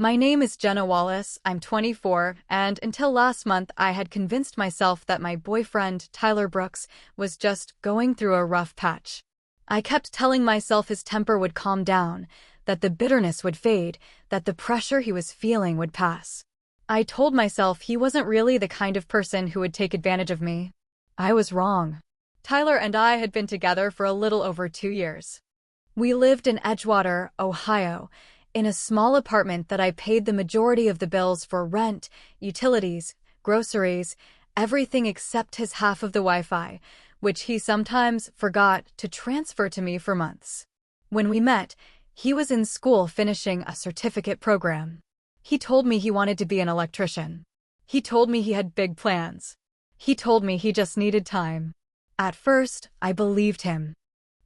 My name is Jenna Wallace, I'm 24, and until last month I had convinced myself that my boyfriend, Tyler Brooks, was just going through a rough patch. I kept telling myself his temper would calm down, that the bitterness would fade, that the pressure he was feeling would pass. I told myself he wasn't really the kind of person who would take advantage of me. I was wrong. Tyler and I had been together for a little over 2 years. We lived in Edgewater, Ohio, in a small apartment that I paid the majority of the bills for: rent, utilities, groceries, everything except his half of the Wi-Fi, which he sometimes forgot to transfer to me for months. When we met, he was in school finishing a certificate program. He told me he wanted to be an electrician. He told me he had big plans. He told me he just needed time. At first, I believed him.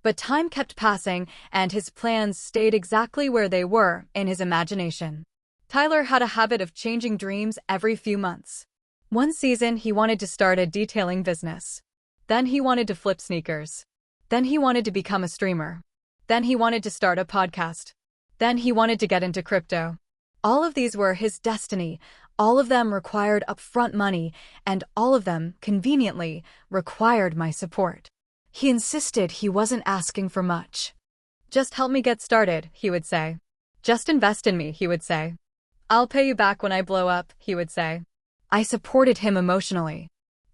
But time kept passing, and his plans stayed exactly where they were in his imagination. Tyler had a habit of changing dreams every few months. One season, he wanted to start a detailing business. Then he wanted to flip sneakers. Then he wanted to become a streamer. Then he wanted to start a podcast. Then he wanted to get into crypto. All of these were his destiny. All of them required upfront money, and all of them, conveniently, required my support. He insisted he wasn't asking for much. "Just help me get started," he would say. "Just invest in me," he would say. "I'll pay you back when I blow up," he would say. I supported him emotionally.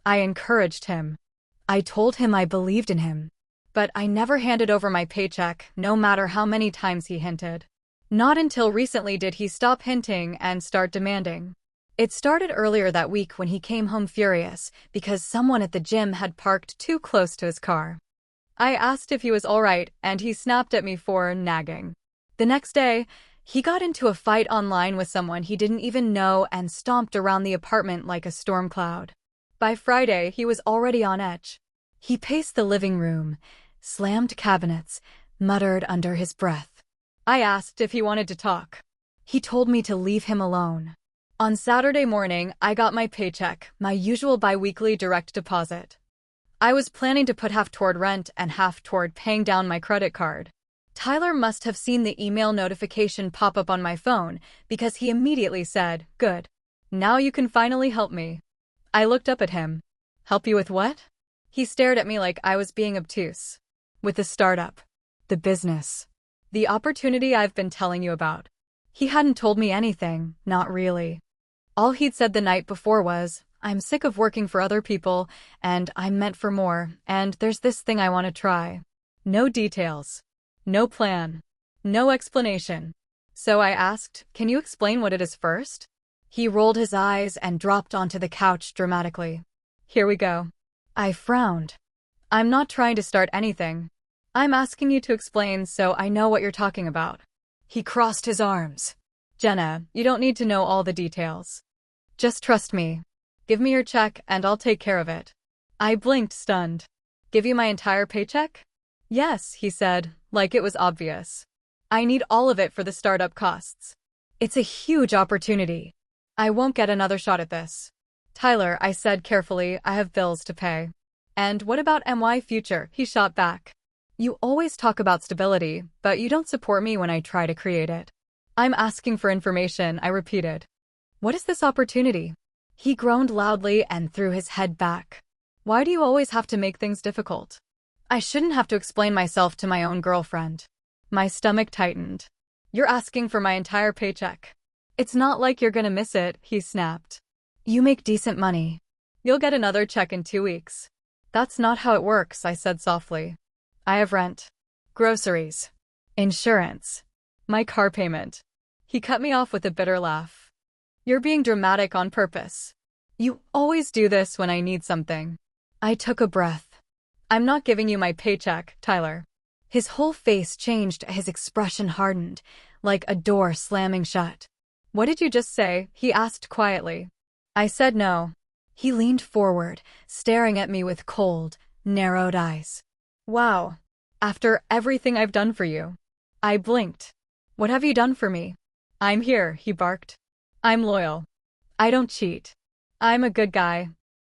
I encouraged him. I told him I believed in him. But I never handed over my paycheck, no matter how many times he hinted. Not until recently did he stop hinting and start demanding. It started earlier that week when he came home furious because someone at the gym had parked too close to his car. I asked if he was all right, and he snapped at me for nagging. The next day, he got into a fight online with someone he didn't even know and stomped around the apartment like a storm cloud. By Friday, he was already on edge. He paced the living room, slammed cabinets, muttered under his breath. I asked if he wanted to talk. He told me to leave him alone. On Saturday morning, I got my paycheck, my usual bi-weekly direct deposit. I was planning to put half toward rent and half toward paying down my credit card. Tyler must have seen the email notification pop up on my phone because he immediately said, "Good. Now you can finally help me." I looked up at him. "Help you with what?" He stared at me like I was being obtuse. "With the startup. The business. The opportunity I've been telling you about." He hadn't told me anything, not really. All he'd said the night before was, "I'm sick of working for other people, and I'm meant for more, and there's this thing I want to try." No details. No plan. No explanation. So I asked, "Can you explain what it is first?" He rolled his eyes and dropped onto the couch dramatically. "Here we go." I frowned. "I'm not trying to start anything. I'm asking you to explain so I know what you're talking about." He crossed his arms. "Jenna, you don't need to know all the details. Just trust me. Give me your check and I'll take care of it." I blinked, stunned. "Give you my entire paycheck?" "Yes," he said, like it was obvious. "I need all of it for the startup costs. It's a huge opportunity. I won't get another shot at this." "Tyler," I said carefully, "I have bills to pay." "And what about my future?" he shot back. "You always talk about stability, but you don't support me when I try to create it." "I'm asking for information," I repeated. "What is this opportunity?" He groaned loudly and threw his head back. "Why do you always have to make things difficult? I shouldn't have to explain myself to my own girlfriend." My stomach tightened. "You're asking for my entire paycheck. It's not like you're gonna miss it," he snapped. "You make decent money. You'll get another check in 2 weeks." "That's not how it works," I said softly. "I have rent, groceries, insurance, my car payment." He cut me off with a bitter laugh. "You're being dramatic on purpose. You always do this when I need something." I took a breath. "I'm not giving you my paycheck, Tyler." His whole face changed, his expression hardened, like a door slamming shut. "What did you just say?" he asked quietly. I said no. He leaned forward, staring at me with cold, narrowed eyes. "Wow. After everything I've done for you." I blinked. "What have you done for me?" "I'm here," he barked. "I'm loyal. I don't cheat. I'm a good guy."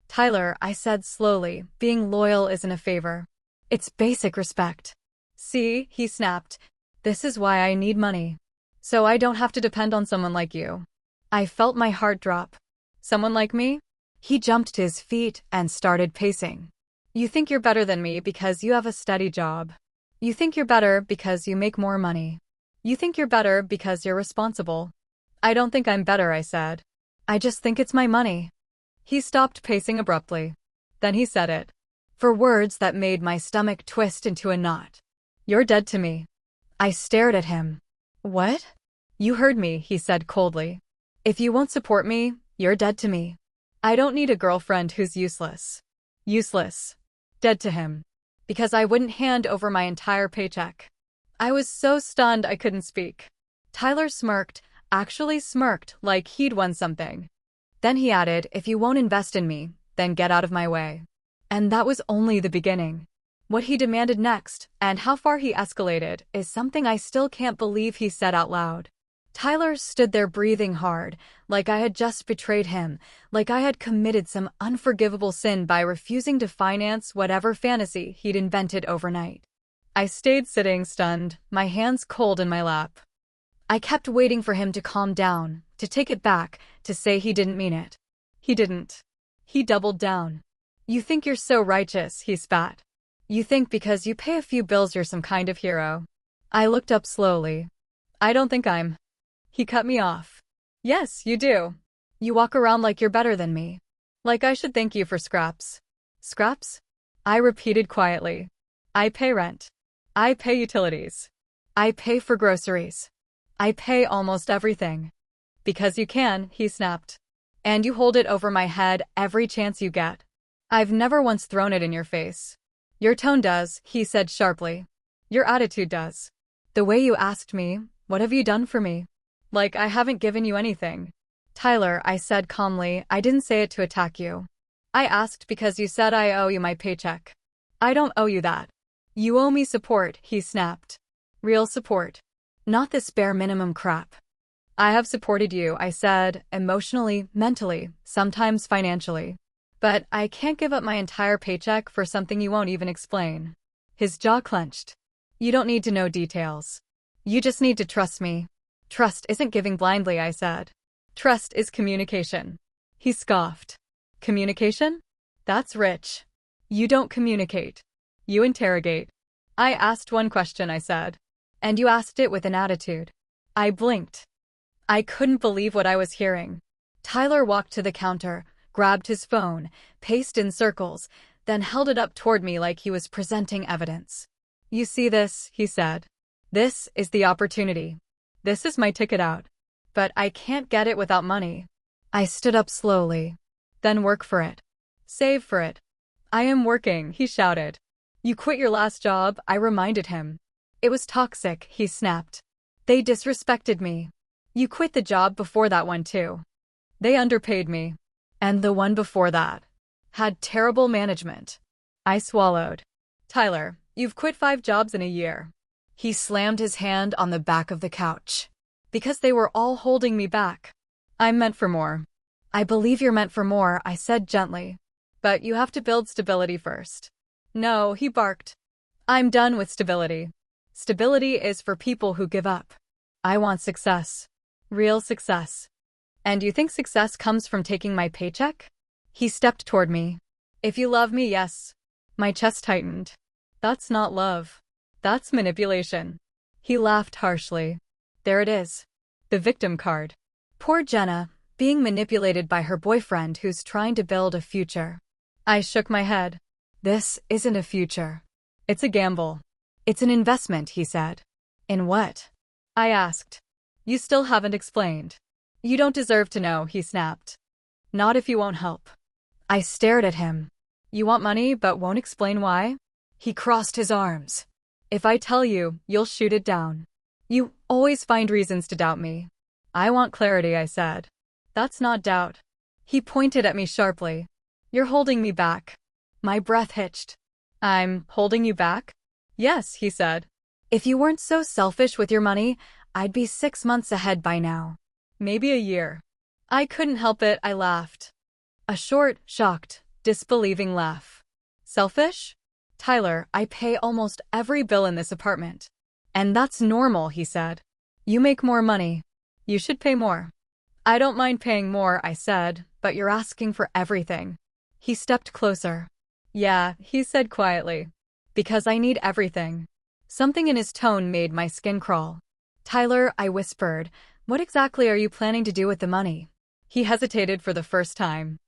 "Tyler," I said slowly, "being loyal isn't a favor. It's basic respect." "See," he snapped, "this is why I need money. so I don't have to depend on someone like you. I felt my heart drop. Someone like me? He jumped to his feet and started pacing. You think you're better than me because you have a steady job. You think you're better because you make more money. You think you're better because you're responsible. I don't think I'm better, I said. I just think it's my money. He stopped pacing abruptly. Then he said it. For words that made my stomach twist into a knot. You're dead to me. I stared at him. What? You heard me, he said coldly. If you won't support me, you're dead to me. I don't need a girlfriend who's useless. Useless. Dead to him. Because I wouldn't hand over my entire paycheck. I was so stunned I couldn't speak. Tyler smirked, actually smirked like he'd won something. Then he added, if you won't invest in me, then get out of my way. And that was only the beginning. What he demanded next, and how far he escalated, is something I still can't believe he said out loud. Tyler stood there breathing hard, like I had just betrayed him, like I had committed some unforgivable sin by refusing to finance whatever fantasy he'd invented overnight. I stayed sitting stunned, my hands cold in my lap. I kept waiting for him to calm down, to take it back, to say he didn't mean it. He didn't. He doubled down. You think you're so righteous, he spat. You think because you pay a few bills you're some kind of hero. I looked up slowly. I don't think I'm. He cut me off. Yes, you do. You walk around like you're better than me. Like I should thank you for scraps. Scraps? I repeated quietly. I pay rent. I pay utilities. I pay for groceries. I pay almost everything. Because you can, he snapped. And you hold it over my head every chance you get. I've never once thrown it in your face. Your tone does, he said sharply. Your attitude does. The way you asked me, what have you done for me? Like I haven't given you anything. Tyler, I said calmly, I didn't say it to attack you. I asked because you said I owe you my paycheck. I don't owe you that. You owe me support, he snapped. Real support. Not this bare minimum crap. I have supported you, I said, emotionally, mentally, sometimes financially. But I can't give up my entire paycheck for something you won't even explain. His jaw clenched. You don't need to know details. You just need to trust me. Trust isn't giving blindly, I said. Trust is communication. He scoffed. Communication? That's rich. You don't communicate. You interrogate. I asked one question, I said. And you asked it with an attitude. I blinked. I couldn't believe what I was hearing. Tyler walked to the counter, grabbed his phone, paced in circles, then held it up toward me like he was presenting evidence. You see this, he said. This is the opportunity. This is my ticket out. But I can't get it without money. I stood up slowly. Then work for it. Save for it. I am working, he shouted. You quit your last job, I reminded him. It was toxic, he snapped. They disrespected me. You quit the job before that one too. They underpaid me. And the one before that had terrible management. I swallowed. Tyler, you've quit 5 jobs in a year. He slammed his hand on the back of the couch. Because they were all holding me back. I'm meant for more. I believe you're meant for more, I said gently. But you have to build stability first. No, he barked. I'm done with stability. Stability is for people who give up. I want success. Real success. And you think success comes from taking my paycheck? He stepped toward me. If you love me, yes. My chest tightened. That's not love. That's manipulation. He laughed harshly. There it is. The victim card. Poor Jenna, being manipulated by her boyfriend who's trying to build a future. I shook my head. This isn't a future. It's a gamble. It's an investment, he said. In what? I asked. You still haven't explained. You don't deserve to know, he snapped. Not if you won't help. I stared at him. You want money but won't explain why? He crossed his arms. If I tell you, you'll shoot it down. You always find reasons to doubt me. I want clarity, I said. That's not doubt. He pointed at me sharply. You're holding me back. My breath hitched. I'm holding you back? Yes, he said. If you weren't so selfish with your money, I'd be 6 months ahead by now. Maybe a year. I couldn't help it, I laughed. A short, shocked, disbelieving laugh. Selfish? Tyler, I pay almost every bill in this apartment. And that's normal, he said. You make more money. You should pay more. I don't mind paying more, I said, but you're asking for everything. He stepped closer. Yeah, he said quietly. Because I need everything. Something in his tone made my skin crawl. Tyler, I whispered, what exactly are you planning to do with the money? He hesitated for the first time.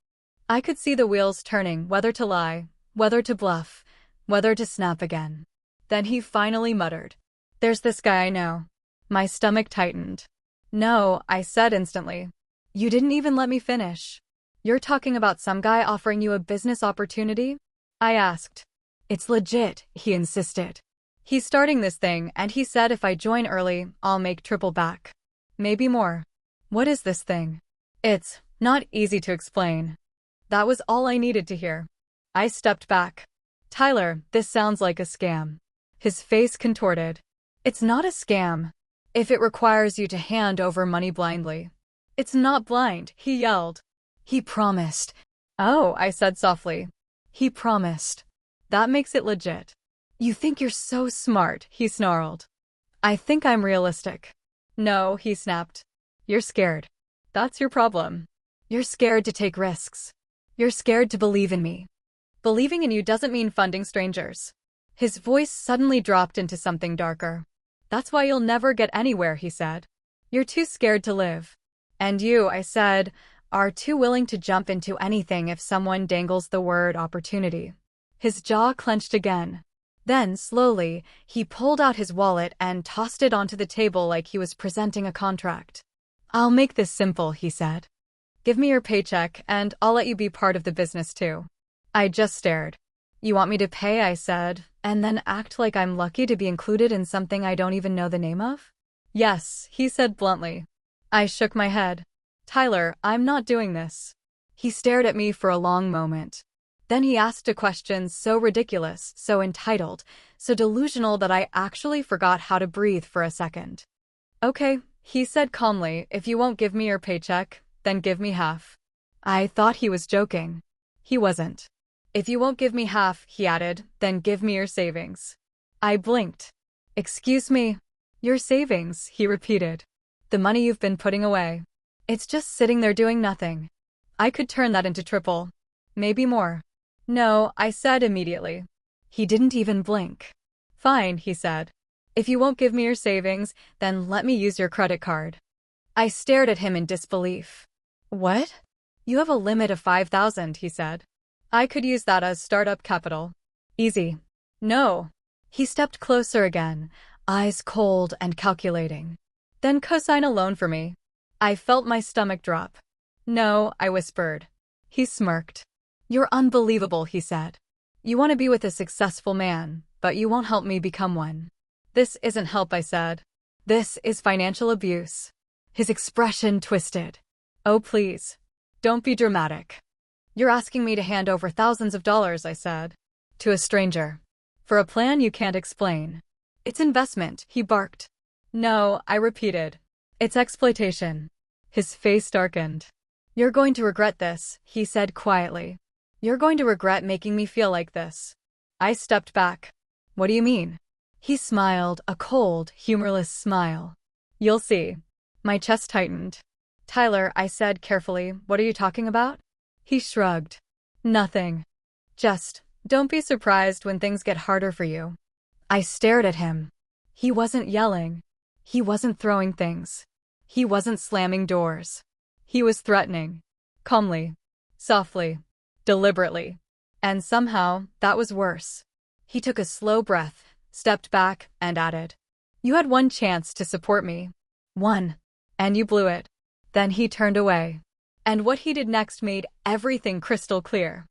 I could see the wheels turning, whether to lie, whether to bluff, whether to snap again. Then he finally muttered, there's this guy I know. My stomach tightened. No, I said instantly. You didn't even let me finish. You're talking about some guy offering you a business opportunity? I asked. It's legit, he insisted. He's starting this thing, and he said if I join early, I'll make triple back. Maybe more. What is this thing? It's not easy to explain. That was all I needed to hear. I stepped back. Tyler, this sounds like a scam. His face contorted. It's not a scam. If it requires you to hand over money blindly. It's not blind, he yelled. He promised. Oh, I said softly. He promised. That makes it legit. You think you're so smart, he snarled. I think I'm realistic. No, he snapped. You're scared. That's your problem. You're scared to take risks. You're scared to believe in me. Believing in you doesn't mean funding strangers. His voice suddenly dropped into something darker. That's why you'll never get anywhere, he said. You're too scared to live. And you, I said, are too willing to jump into anything if someone dangles the word opportunity. His jaw clenched again. Then, slowly, he pulled out his wallet and tossed it onto the table like he was presenting a contract. I'll make this simple, he said. Give me your paycheck, and I'll let you be part of the business too. I just stared. You want me to pay, I said, and then act like I'm lucky to be included in something I don't even know the name of? Yes, he said bluntly. I shook my head. Tyler, I'm not doing this. He stared at me for a long moment. Then he asked a question so ridiculous, so entitled, so delusional that I actually forgot how to breathe for a second. Okay, he said calmly, if you won't give me your paycheck, then give me half. I thought he was joking. He wasn't. If you won't give me half, he added, then give me your savings. I blinked. Excuse me? Your savings, he repeated. The money you've been putting away. It's just sitting there doing nothing. I could turn that into triple. Maybe more. No, I said immediately. He didn't even blink. Fine, he said. If you won't give me your savings, then let me use your credit card. I stared at him in disbelief. What? You have a limit of $5,000, he said. I could use that as startup capital. Easy. No. He stepped closer again, eyes cold and calculating. Then co-sign a loan for me. I felt my stomach drop. No, I whispered. He smirked. You're unbelievable, he said. You want to be with a successful man, but you won't help me become one. This isn't help, I said. This is financial abuse. His expression twisted. Oh, please. Don't be dramatic. You're asking me to hand over thousands of dollars, I said. To a stranger. For a plan you can't explain. It's investment, he barked. No, I repeated. It's exploitation. His face darkened. You're going to regret this, he said quietly. You're going to regret making me feel like this. I stepped back. What do you mean? He smiled, a cold, humorless smile. You'll see. My chest tightened. Tyler, I said carefully, what are you talking about? He shrugged. Nothing. Just, don't be surprised when things get harder for you. I stared at him. He wasn't yelling. He wasn't throwing things. He wasn't slamming doors. He was threatening. Calmly. Softly. Deliberately. And somehow, that was worse. He took a slow breath, stepped back, and added, You had one chance to support me. One. And you blew it. Then he turned away. And what he did next made everything crystal clear.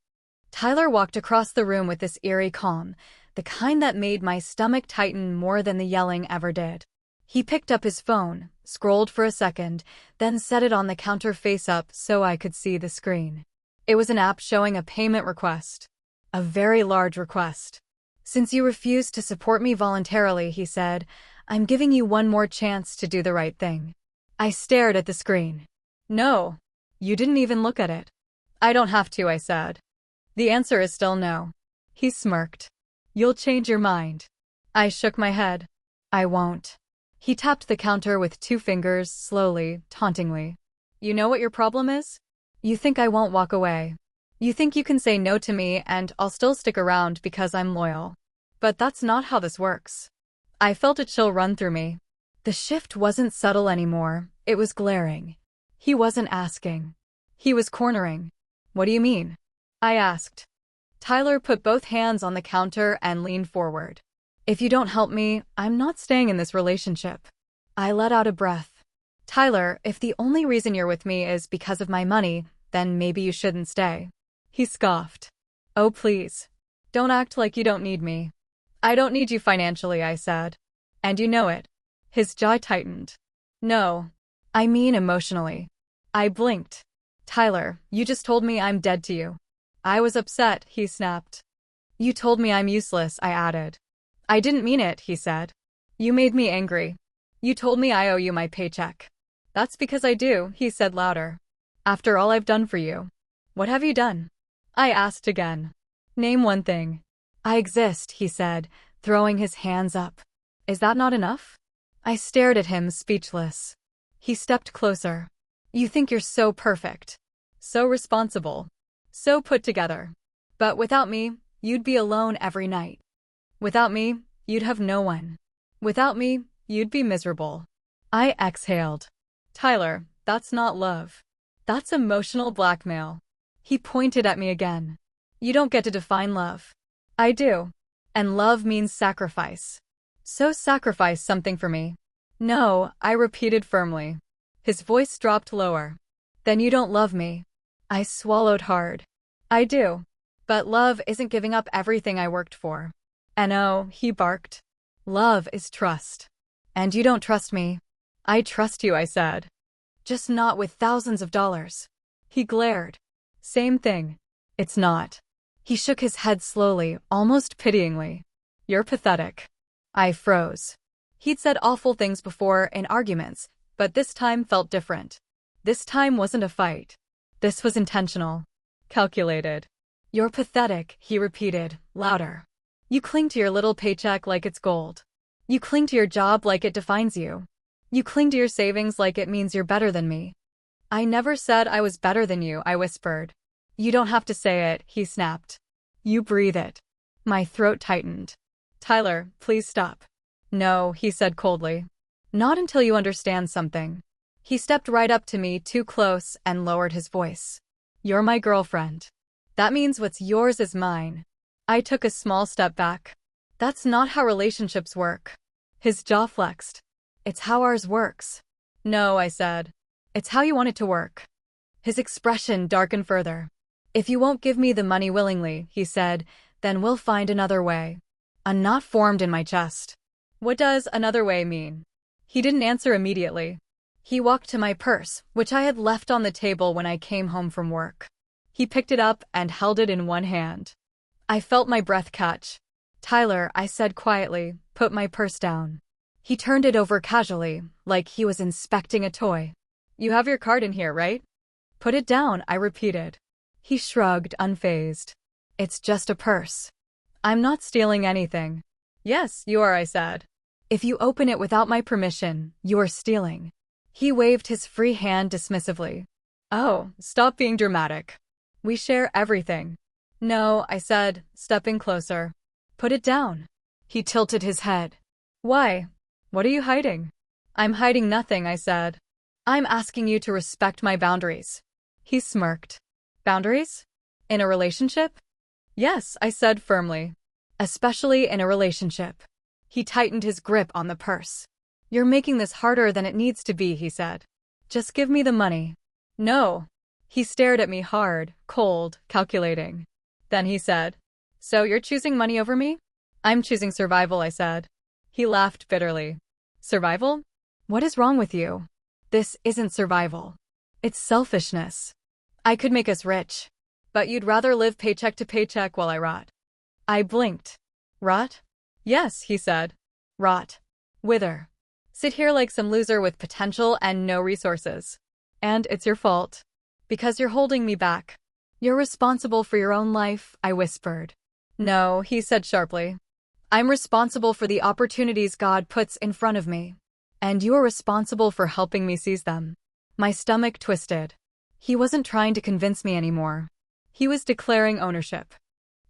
Tyler walked across the room with this eerie calm, the kind that made my stomach tighten more than the yelling ever did. He picked up his phone, scrolled for a second, then set it on the counter face up so I could see the screen. It was an app showing a payment request. A very large request. Since you refused to support me voluntarily, he said, I'm giving you one more chance to do the right thing. I stared at the screen. No. You didn't even look at it. I don't have to, I said. The answer is still no. He smirked. You'll change your mind. I shook my head. I won't. He tapped the counter with 2 fingers, slowly, tauntingly. You know what your problem is? You think I won't walk away. You think you can say no to me and I'll still stick around because I'm loyal. But that's not how this works. I felt a chill run through me. The shift wasn't subtle anymore, it was glaring. He wasn't asking. He was cornering. What do you mean? I asked. Tyler put both hands on the counter and leaned forward. If you don't help me, I'm not staying in this relationship. I let out a breath. Tyler, if the only reason you're with me is because of my money, then maybe you shouldn't stay. He scoffed. Oh, please. Don't act like you don't need me. I don't need you financially, I said. And you know it. His jaw tightened. No. I mean emotionally. I blinked. Tyler, you just told me I'm dead to you. I was upset, he snapped. You told me I'm useless, I added. I didn't mean it, he said. You made me angry. You told me I owe you my paycheck. That's because I do, he said louder. After all I've done for you. What have you done? I asked again. Name one thing. I exist, he said, throwing his hands up. Is that not enough? I stared at him, speechless. He stepped closer. You think you're so perfect. So responsible. So put together. But without me, you'd be alone every night. Without me, you'd have no one. Without me, you'd be miserable. I exhaled. Tyler, that's not love. That's emotional blackmail. He pointed at me again. You don't get to define love. I do. And love means sacrifice. So sacrifice something for me. No, I repeated firmly. His voice dropped lower. Then you don't love me. I swallowed hard. I do. But love isn't giving up everything I worked for. And oh, he barked. Love is trust. And you don't trust me. I trust you, I said. Just not with thousands of dollars. He glared. Same thing. It's not. He shook his head slowly, almost pityingly. You're pathetic. I froze. He'd said awful things before in arguments, but this time felt different. This time wasn't a fight. This was intentional. Calculated. You're pathetic, he repeated, louder. You cling to your little paycheck like it's gold. You cling to your job like it defines you. You cling to your savings like it means you're better than me. I never said I was better than you, I whispered. You don't have to say it, he snapped. You breathe it. My throat tightened. Tyler, please stop. No, he said coldly. Not until you understand something. He stepped right up to me, too close, and lowered his voice. You're my girlfriend. That means what's yours is mine. I took a small step back. That's not how relationships work. His jaw flexed. It's how ours works. No, I said. It's how you want it to work. His expression darkened further. If you won't give me the money willingly, he said, then we'll find another way. A knot formed in my chest. What does another way mean? He didn't answer immediately. He walked to my purse, which I had left on the table when I came home from work. He picked it up and held it in one hand. I felt my breath catch. Tyler, I said quietly, put my purse down. He turned it over casually, like he was inspecting a toy. You have your card in here, right? Put it down, I repeated. He shrugged, unfazed. It's just a purse. I'm not stealing anything. Yes, you are, I said. If you open it without my permission, you are stealing. He waved his free hand dismissively. Oh, stop being dramatic. We share everything. No, I said, stepping closer. Put it down. He tilted his head. Why? What are you hiding? I'm hiding nothing, I said. I'm asking you to respect my boundaries. He smirked. Boundaries? In a relationship? Yes, I said firmly. Especially in a relationship. He tightened his grip on the purse. You're making this harder than it needs to be, he said. Just give me the money. No. He stared at me hard, cold, calculating. Then he said, So you're choosing money over me? I'm choosing survival, I said. He laughed bitterly. Survival? What is wrong with you? This isn't survival. It's selfishness. I could make us rich. But you'd rather live paycheck to paycheck while I rot. I blinked. Rot? Yes, he said. Rot. Wither. Sit here like some loser with potential and no resources. And it's your fault. Because you're holding me back. You're responsible for your own life, I whispered. No, he said sharply. I'm responsible for the opportunities God puts in front of me. And you are responsible for helping me seize them. My stomach twisted. He wasn't trying to convince me anymore. He was declaring ownership.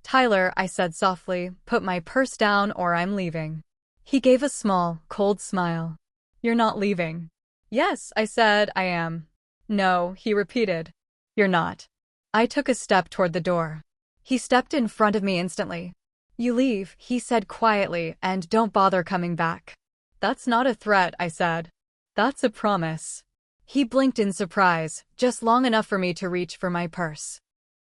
Tyler, I said softly, put my purse down or I'm leaving. He gave a small, cold smile. You're not leaving. Yes, I said, I am. No, he repeated. You're not. I took a step toward the door. He stepped in front of me instantly. You leave, he said quietly, and don't bother coming back. That's not a threat, I said. That's a promise. He blinked in surprise, just long enough for me to reach for my purse.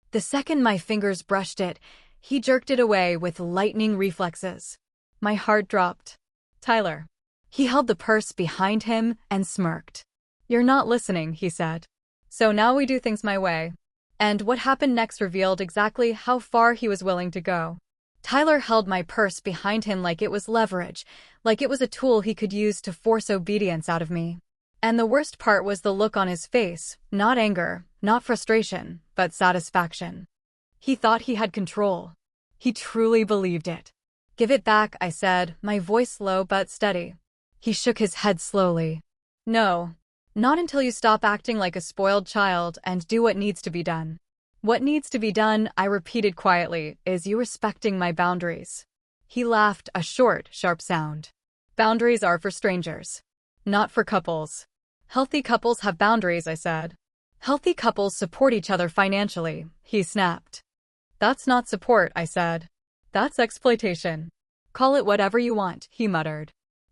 The second my fingers brushed it, he jerked it away with lightning reflexes. My heart dropped. Tyler. He held the purse behind him and smirked. You're not listening, he said. So now we do things my way. And what happened next revealed exactly how far he was willing to go. Tyler held my purse behind him like it was leverage, like it was a tool he could use to force obedience out of me. And the worst part was the look on his face, not anger, not frustration, but satisfaction. He thought he had control. He truly believed it. Give it back, I said, my voice low but steady. He shook his head slowly. No. Not until you stop acting like a spoiled child and do what needs to be done. What needs to be done, I repeated quietly, is you respecting my boundaries. He laughed, a short, sharp sound. Boundaries are for strangers. Not for couples. Healthy couples have boundaries, I said. Healthy couples support each other financially, he snapped. That's not support, I said. That's exploitation. Call it whatever you want, he muttered.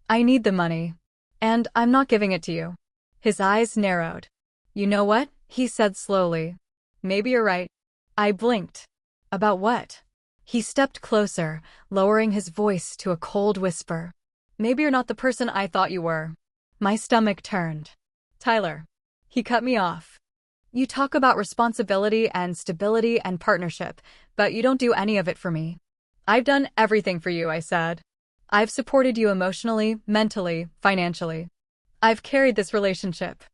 I need the money. And I'm not giving it to you. His eyes narrowed. You know what? He said slowly. Maybe you're right. I blinked. About what? He stepped closer, lowering his voice to a cold whisper. Maybe you're not the person I thought you were. My stomach turned. Tyler. He cut me off. You talk about responsibility and stability and partnership, but you don't do any of it for me. I've done everything for you, I said. I've supported you emotionally, mentally, financially. I've carried this relationship.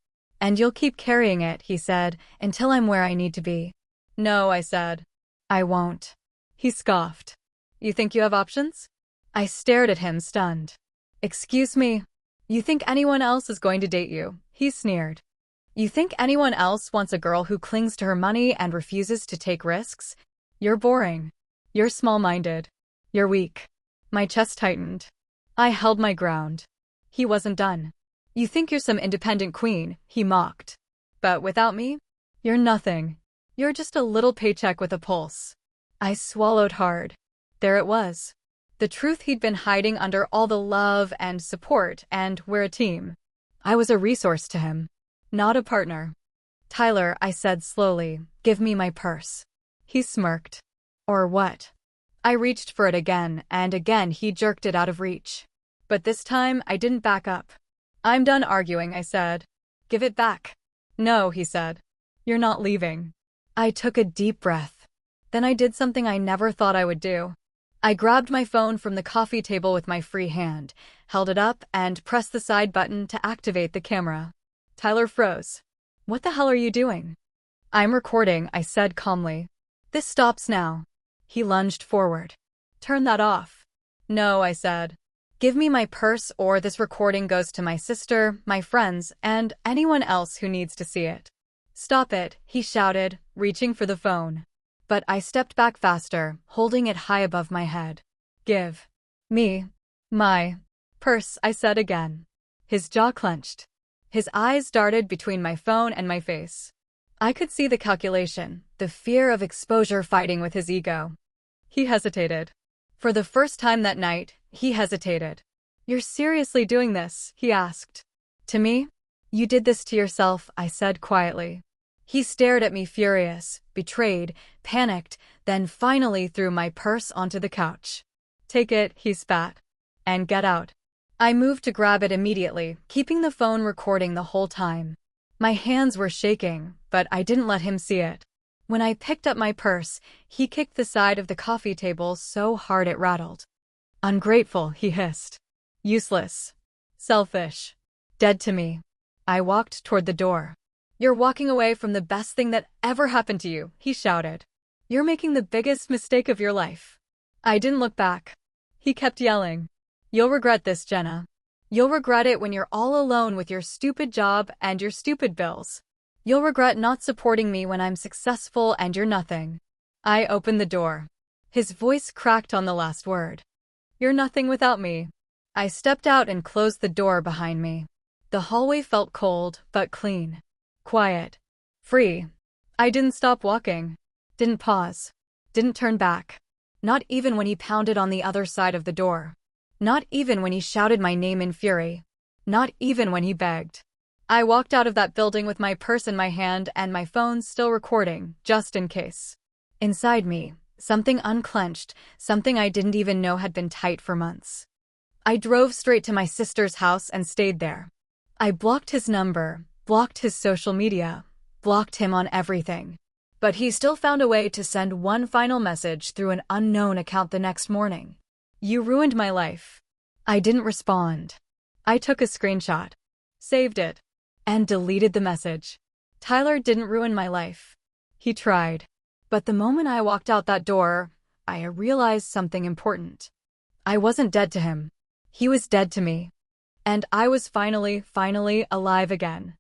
And you'll keep carrying it, he said, until I'm where I need to be. No, I said. I won't. He scoffed. You think you have options? I stared at him, stunned. Excuse me? You think anyone else is going to date you? He sneered. You think anyone else wants a girl who clings to her money and refuses to take risks? You're boring. You're small-minded. You're weak. My chest tightened. I held my ground. He wasn't done. You think you're some independent queen, he mocked. But without me? You're nothing. You're just a little paycheck with a pulse. I swallowed hard. There it was. The truth he'd been hiding under all the love and support, and we're a team. I was a resource to him. Not a partner. Tyler, I said slowly, give me my purse. He smirked. Or what? I reached for it again, and again he jerked it out of reach. But this time, I didn't back up. I'm done arguing, I said. Give it back. No, he said. You're not leaving. I took a deep breath. Then I did something I never thought I would do. I grabbed my phone from the coffee table with my free hand, held it up, and pressed the side button to activate the camera. Tyler froze. What the hell are you doing? I'm recording, I said calmly. This stops now. He lunged forward. Turn that off. No, I said. Give me my purse or this recording goes to my sister, my friends, and anyone else who needs to see it. Stop it, he shouted, reaching for the phone. But I stepped back faster, holding it high above my head. Give me my purse, I said again. His jaw clenched. His eyes darted between my phone and my face. I could see the calculation, the fear of exposure fighting with his ego. He hesitated. For the first time that night, he hesitated. You're seriously doing this? He asked. To me? You did this to yourself, I said quietly. He stared at me furious, betrayed, panicked, then finally threw my purse onto the couch. Take it, he spat. And get out. I moved to grab it immediately, keeping the phone recording the whole time. My hands were shaking, but I didn't let him see it. When I picked up my purse, he kicked the side of the coffee table so hard it rattled. Ungrateful, he hissed. Useless. Selfish. Dead to me. I walked toward the door. You're walking away from the best thing that ever happened to you, he shouted. You're making the biggest mistake of your life. I didn't look back. He kept yelling. You'll regret this, Jenna. You'll regret it when you're all alone with your stupid job and your stupid bills. You'll regret not supporting me when I'm successful and you're nothing. I opened the door. His voice cracked on the last word. You're nothing without me. I stepped out and closed the door behind me. The hallway felt cold, but clean. Quiet. Free. I didn't stop walking. Didn't pause. Didn't turn back. Not even when he pounded on the other side of the door. Not even when he shouted my name in fury. Not even when he begged. I walked out of that building with my purse in my hand and my phone still recording, just in case. Inside me, something unclenched, something I didn't even know had been tight for months. I drove straight to my sister's house and stayed there. I blocked his number, blocked his social media, blocked him on everything. But he still found a way to send one final message through an unknown account the next morning. You ruined my life. I didn't respond. I took a screenshot, saved it, and deleted the message. Tyler didn't ruin my life. He tried. But the moment I walked out that door, I realized something important. I wasn't dead to him. He was dead to me. And I was finally alive again.